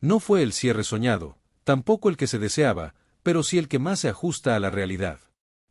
No fue el cierre soñado, tampoco el que se deseaba, pero sí el que más se ajusta a la realidad.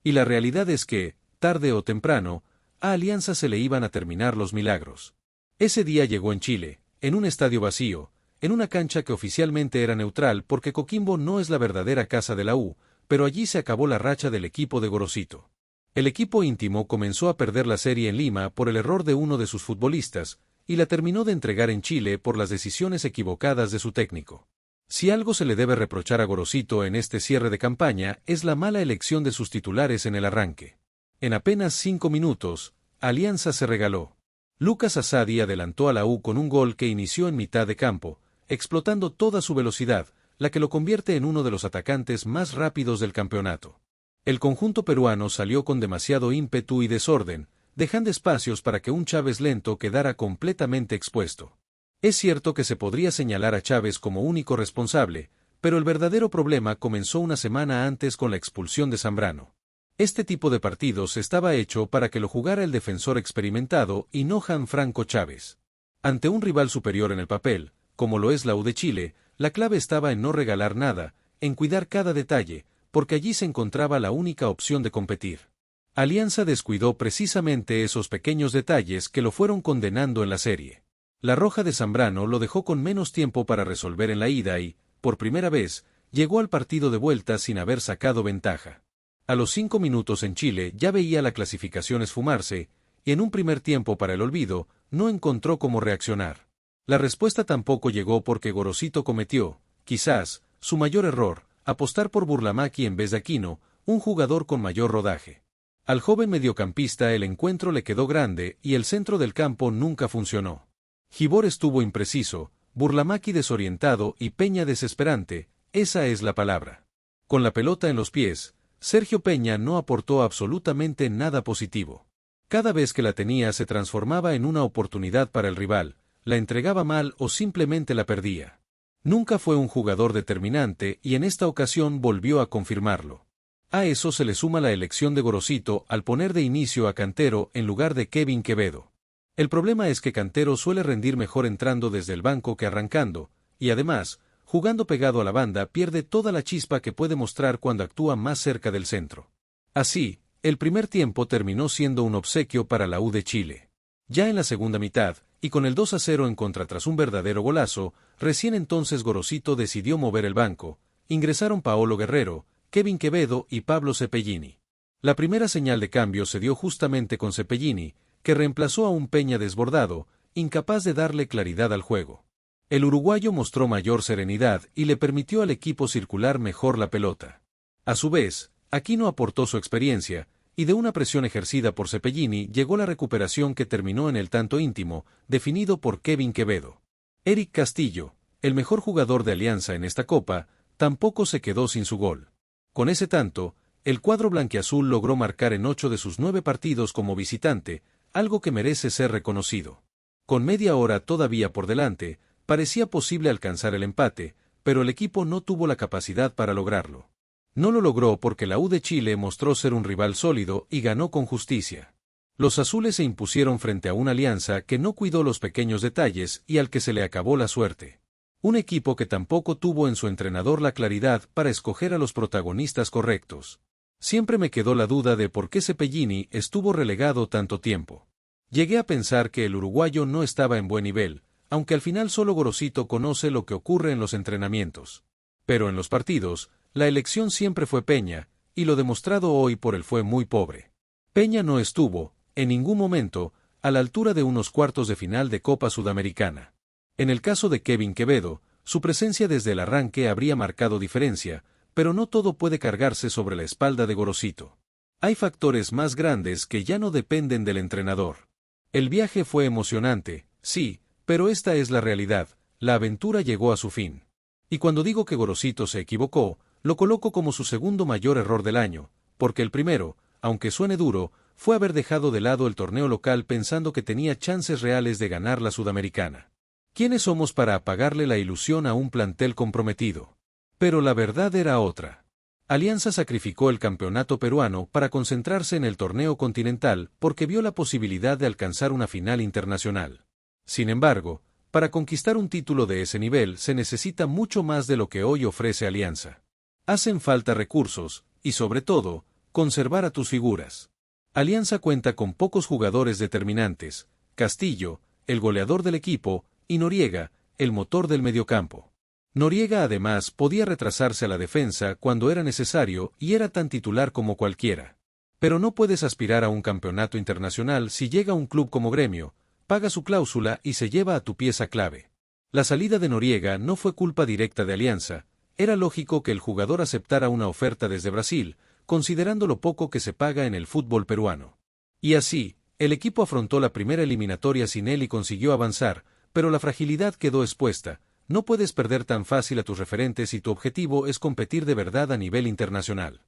Y la realidad es que, tarde o temprano, a Alianza se le iban a terminar los milagros. Ese día llegó en Chile, en un estadio vacío, en una cancha que oficialmente era neutral porque Coquimbo no es la verdadera casa de la U, pero allí se acabó la racha del equipo de Gorosito. El equipo íntimo comenzó a perder la serie en Lima por el error de uno de sus futbolistas, y la terminó de entregar en Chile por las decisiones equivocadas de su técnico. Si algo se le debe reprochar a Gorosito en este cierre de campaña es la mala elección de sus titulares en el arranque. En apenas 5 minutos, Alianza se regaló. Lucas Asadi adelantó a la U con un gol que inició en mitad de campo, explotando toda su velocidad, la que lo convierte en uno de los atacantes más rápidos del campeonato. El conjunto peruano salió con demasiado ímpetu y desorden, dejando espacios para que un Chávez lento quedara completamente expuesto. Es cierto que se podría señalar a Chávez como único responsable, pero el verdadero problema comenzó una semana antes con la expulsión de Zambrano. Este tipo de partidos estaba hecho para que lo jugara el defensor experimentado y no Gianfranco Chávez. Ante un rival superior en el papel, como lo es la U de Chile, la clave estaba en no regalar nada, en cuidar cada detalle, porque allí se encontraba la única opción de competir. Alianza descuidó precisamente esos pequeños detalles que lo fueron condenando en la serie. La roja de Zambrano lo dejó con menos tiempo para resolver en la ida y, por primera vez, llegó al partido de vuelta sin haber sacado ventaja. A los 5 minutos en Chile ya veía la clasificación esfumarse, y en un primer tiempo para el olvido, no encontró cómo reaccionar. La respuesta tampoco llegó porque Gorosito cometió, quizás, su mayor error, apostar por Burlamaqui en vez de Aquino, un jugador con mayor rodaje. Al joven mediocampista el encuentro le quedó grande y el centro del campo nunca funcionó. Gibor estuvo impreciso, Burlamaqui desorientado y Peña desesperante, esa es la palabra. Con la pelota en los pies, Sergio Peña no aportó absolutamente nada positivo. Cada vez que la tenía se transformaba en una oportunidad para el rival, la entregaba mal o simplemente la perdía. Nunca fue un jugador determinante y en esta ocasión volvió a confirmarlo. A eso se le suma la elección de Gorosito al poner de inicio a Cantero en lugar de Kevin Quevedo. El problema es que Cantero suele rendir mejor entrando desde el banco que arrancando, y además, jugando pegado a la banda pierde toda la chispa que puede mostrar cuando actúa más cerca del centro. Así, el primer tiempo terminó siendo un obsequio para la U de Chile. Ya en la segunda mitad, y con el 2-0 en contra tras un verdadero golazo, recién entonces Gorosito decidió mover el banco, ingresaron Paolo Guerrero, Kevin Quevedo y Pablo Cepellini. La primera señal de cambio se dio justamente con Cepellini, que reemplazó a un Peña desbordado, incapaz de darle claridad al juego. El uruguayo mostró mayor serenidad y le permitió al equipo circular mejor la pelota. A su vez, Aquino aportó su experiencia, y de una presión ejercida por Cepellini llegó la recuperación que terminó en el tanto íntimo, definido por Kevin Quevedo. Eric Castillo, el mejor jugador de Alianza en esta copa, tampoco se quedó sin su gol. Con ese tanto, el cuadro blanquiazul logró marcar en 8 de sus 9 partidos como visitante, algo que merece ser reconocido. Con media hora todavía por delante, parecía posible alcanzar el empate, pero el equipo no tuvo la capacidad para lograrlo. No lo logró porque la U de Chile mostró ser un rival sólido y ganó con justicia. Los azules se impusieron frente a una Alianza que no cuidó los pequeños detalles y al que se le acabó la suerte. Un equipo que tampoco tuvo en su entrenador la claridad para escoger a los protagonistas correctos. Siempre me quedó la duda de por qué Cepellini estuvo relegado tanto tiempo. Llegué a pensar que el uruguayo no estaba en buen nivel, aunque al final solo Gorosito conoce lo que ocurre en los entrenamientos. Pero en los partidos, la elección siempre fue Peña, y lo demostrado hoy por él fue muy pobre. Peña no estuvo, en ningún momento, a la altura de unos cuartos de final de Copa Sudamericana. En el caso de Kevin Quevedo, su presencia desde el arranque habría marcado diferencia, pero no todo puede cargarse sobre la espalda de Gorosito. Hay factores más grandes que ya no dependen del entrenador. El viaje fue emocionante, sí, pero esta es la realidad, la aventura llegó a su fin. Y cuando digo que Gorosito se equivocó, lo coloco como su segundo mayor error del año, porque el primero, aunque suene duro, fue haber dejado de lado el torneo local pensando que tenía chances reales de ganar la Sudamericana. ¿Quiénes somos para apagarle la ilusión a un plantel comprometido? Pero la verdad era otra. Alianza sacrificó el campeonato peruano para concentrarse en el torneo continental porque vio la posibilidad de alcanzar una final internacional. Sin embargo, Para conquistar un título de ese nivel se necesita mucho más de lo que hoy ofrece Alianza. Hacen falta recursos, y sobre todo, conservar a tus figuras. Alianza cuenta con pocos jugadores determinantes: Castillo, el goleador del equipo, y Noriega, el motor del mediocampo. Noriega además podía retrasarse a la defensa cuando era necesario y era tan titular como cualquiera. Pero no puedes aspirar a un campeonato internacional si llega un club como Gremio, paga su cláusula y se lleva a tu pieza clave. La salida de Noriega no fue culpa directa de Alianza, era lógico que el jugador aceptara una oferta desde Brasil, considerando lo poco que se paga en el fútbol peruano. Y así, el equipo afrontó la primera eliminatoria sin él y consiguió avanzar, pero la fragilidad quedó expuesta. No puedes perder tan fácil a tus referentes si tu objetivo es competir de verdad a nivel internacional.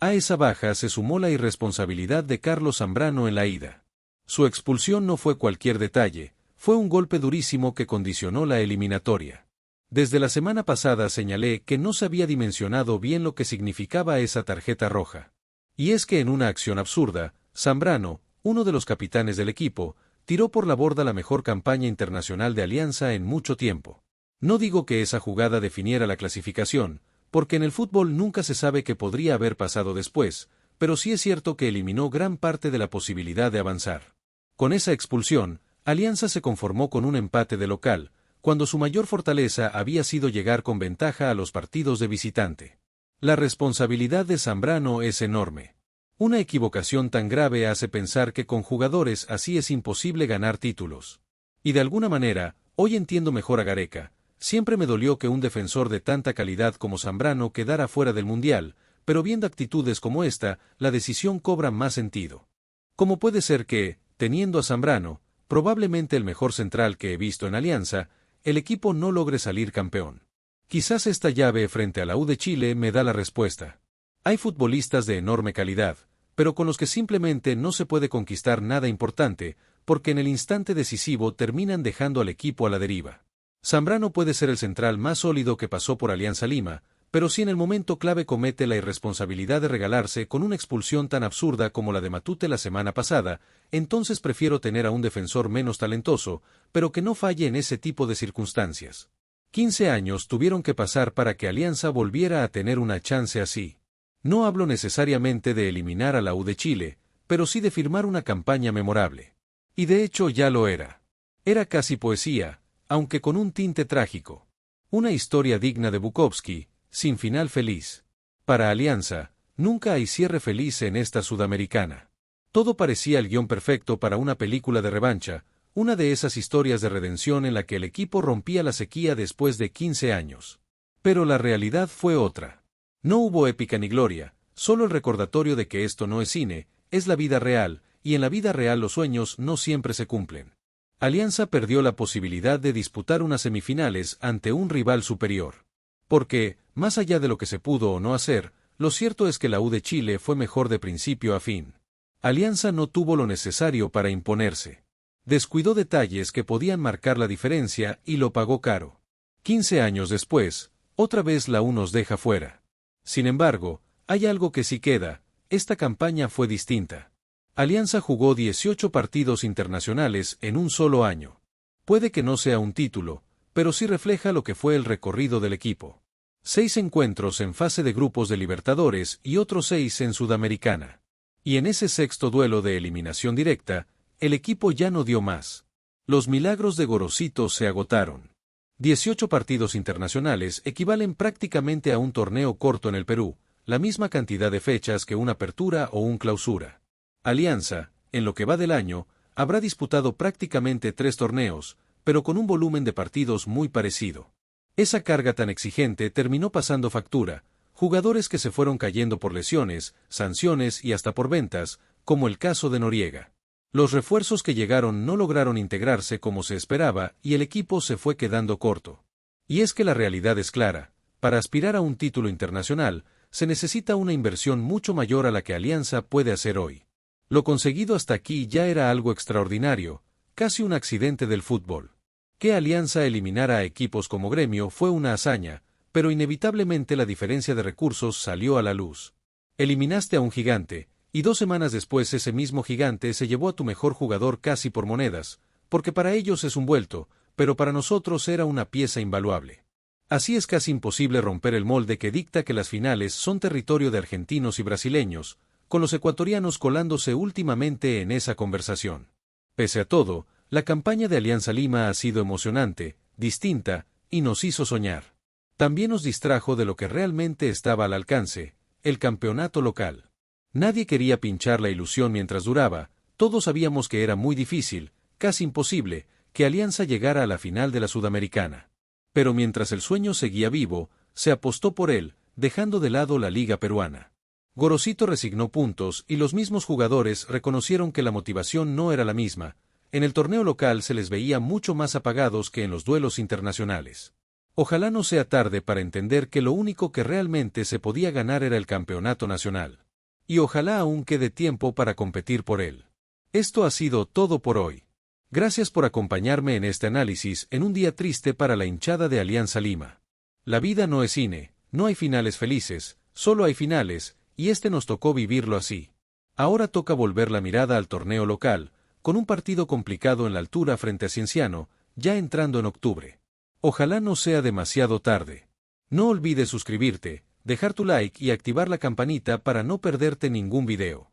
A esa baja se sumó la irresponsabilidad de Carlos Zambrano en la ida. Su expulsión no fue cualquier detalle, fue un golpe durísimo que condicionó la eliminatoria. Desde la semana pasada señalé que no se había dimensionado bien lo que significaba esa tarjeta roja. Y es que en una acción absurda, Zambrano, uno de los capitanes del equipo, tiró por la borda la mejor campaña internacional de Alianza en mucho tiempo. No digo que esa jugada definiera la clasificación, porque en el fútbol nunca se sabe qué podría haber pasado después, pero sí es cierto que eliminó gran parte de la posibilidad de avanzar. Con esa expulsión, Alianza se conformó con un empate de local, cuando su mayor fortaleza había sido llegar con ventaja a los partidos de visitante. La responsabilidad de Zambrano es enorme. Una equivocación tan grave hace pensar que con jugadores así es imposible ganar títulos. Y de alguna manera, hoy entiendo mejor a Gareca. Siempre me dolió que un defensor de tanta calidad como Zambrano quedara fuera del Mundial, pero viendo actitudes como esta, la decisión cobra más sentido. ¿Cómo puede ser que, teniendo a Zambrano, probablemente el mejor central que he visto en Alianza, el equipo no logre salir campeón? Quizás esta llave frente a la U de Chile me da la respuesta. Hay futbolistas de enorme calidad, pero con los que simplemente no se puede conquistar nada importante, porque en el instante decisivo terminan dejando al equipo a la deriva. Zambrano puede ser el central más sólido que pasó por Alianza Lima, pero si en el momento clave comete la irresponsabilidad de regalarse con una expulsión tan absurda como la de Matute la semana pasada, entonces prefiero tener a un defensor menos talentoso, pero que no falle en ese tipo de circunstancias. 15 años tuvieron que pasar para que Alianza volviera a tener una chance así. No hablo necesariamente de eliminar a la U de Chile, pero sí de firmar una campaña memorable. Y de hecho ya lo era. Era casi poesía, aunque con un tinte trágico. Una historia digna de Bukowski, sin final feliz. Para Alianza, nunca hay cierre feliz en esta sudamericana. Todo parecía el guión perfecto para una película de revancha, una de esas historias de redención en la que el equipo rompía la sequía después de 15 años. Pero la realidad fue otra. No hubo épica ni gloria, solo el recordatorio de que esto no es cine, es la vida real, y en la vida real los sueños no siempre se cumplen. Alianza perdió la posibilidad de disputar unas semifinales ante un rival superior. Porque, más allá de lo que se pudo o no hacer, lo cierto es que la U de Chile fue mejor de principio a fin. Alianza no tuvo lo necesario para imponerse. Descuidó detalles que podían marcar la diferencia y lo pagó caro. 15 años después, otra vez la U nos deja fuera. Sin embargo, hay algo que sí queda: esta campaña fue distinta. Alianza jugó 18 partidos internacionales en un solo año. Puede que no sea un título, pero sí refleja lo que fue el recorrido del equipo. 6 encuentros en fase de grupos de Libertadores y otros 6 en Sudamericana. Y en ese sexto duelo de eliminación directa, el equipo ya no dio más. Los milagros de Gorosito se agotaron. 18 partidos internacionales equivalen prácticamente a un torneo corto en el Perú, la misma cantidad de fechas que una apertura o un clausura. Alianza, en lo que va del año, habrá disputado prácticamente 3 torneos, pero con un volumen de partidos muy parecido. Esa carga tan exigente terminó pasando factura, jugadores que se fueron cayendo por lesiones, sanciones y hasta por ventas, como el caso de Noriega. Los refuerzos que llegaron no lograron integrarse como se esperaba y el equipo se fue quedando corto. Y es que la realidad es clara: para aspirar a un título internacional, se necesita una inversión mucho mayor a la que Alianza puede hacer hoy. Lo conseguido hasta aquí ya era algo extraordinario, casi un accidente del fútbol. Que Alianza eliminara a equipos como Gremio fue una hazaña, pero inevitablemente la diferencia de recursos salió a la luz. Eliminaste a un gigante, y 2 semanas después ese mismo gigante se llevó a tu mejor jugador casi por monedas, porque para ellos es un vuelto, pero para nosotros era una pieza invaluable. Así es casi imposible romper el molde que dicta que las finales son territorio de argentinos y brasileños, con los ecuatorianos colándose últimamente en esa conversación. Pese a todo, la campaña de Alianza Lima ha sido emocionante, distinta, y nos hizo soñar. También nos distrajo de lo que realmente estaba al alcance, el campeonato local. Nadie quería pinchar la ilusión mientras duraba, todos sabíamos que era muy difícil, casi imposible, que Alianza llegara a la final de la Sudamericana. Pero mientras el sueño seguía vivo, se apostó por él, dejando de lado la Liga Peruana. Gorosito resignó puntos y los mismos jugadores reconocieron que la motivación no era la misma. En el torneo local se les veía mucho más apagados que en los duelos internacionales. Ojalá no sea tarde para entender que lo único que realmente se podía ganar era el campeonato nacional. Y ojalá aún quede tiempo para competir por él. Esto ha sido todo por hoy. Gracias por acompañarme en este análisis en un día triste para la hinchada de Alianza Lima. La vida no es cine, no hay finales felices, solo hay finales, y nos tocó vivirlo así. Ahora toca volver la mirada al torneo local, con un partido complicado en la altura frente a Cienciano, ya entrando en octubre. Ojalá no sea demasiado tarde. No olvides suscribirte, dejar tu like y activar la campanita para no perderte ningún video.